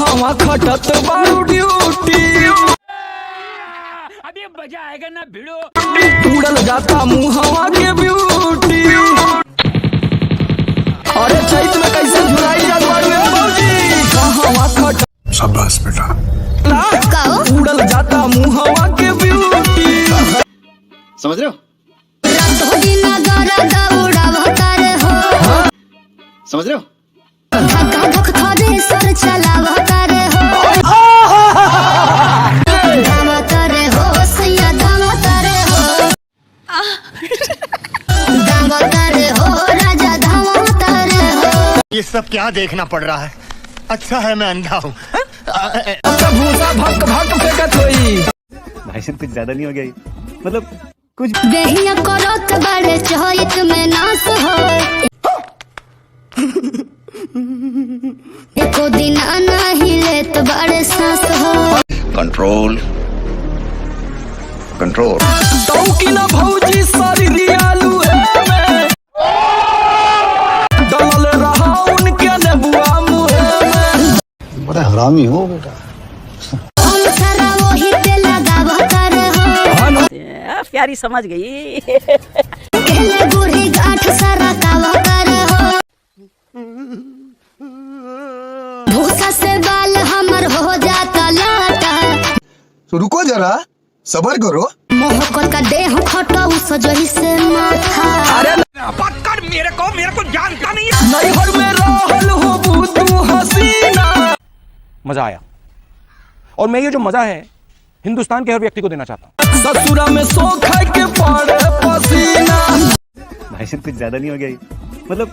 कहवा खटत बारू ड्यूटी, अभी मजा आएगा ना भिड़ो। उड़ल जाता मुहवा के ब्यूटी। अरे चैत में कैसे झुराई जात बारू ए भौजी, कहवा खटत। शाबाश बेटा। उड़ल जाता मुहवा के ब्यूटी। समझ रहे हो? समझ रहे हो? ये सब क्या देखना पड़ रहा है? अच्छा है मैं अंधा हूँ। भूसा भक भक फेंकत होई। भाई साहब कुछ ज्यादा नहीं हो गया ये? मतलब कुछ बेहिया करत बड़े चहित में नास हो, एको दिन नहीं लेत बड़े सांस हो। Control control. तौकी ना भौजी शरीर आलू है में, डलल रहा उनके नेबुआ मुहे में। बड़ा हरामी हो बेटा। हम सारा वही पे लगावतर हो, प्यारी समझ गई। केले गुड़ी गांठ सारा कावतर हो। भूसा से बाल हमर हो जाता लाटा, तो रुको जरा सबर करो। मोहब्बत का देह खटाऊ सजही से माथा। अरे पकड़ मेरे को जानता नहीं है। नैहर में रहल हो तू हसीना। मजा आया, और मैं ये जो मजा है हिंदुस्तान के हर व्यक्ति को देना चाहता हूँ। ससुरा में सो खाए के पड़े पसीना। भाई साहब कुछ ज्यादा नहीं हो गया ये? मतलब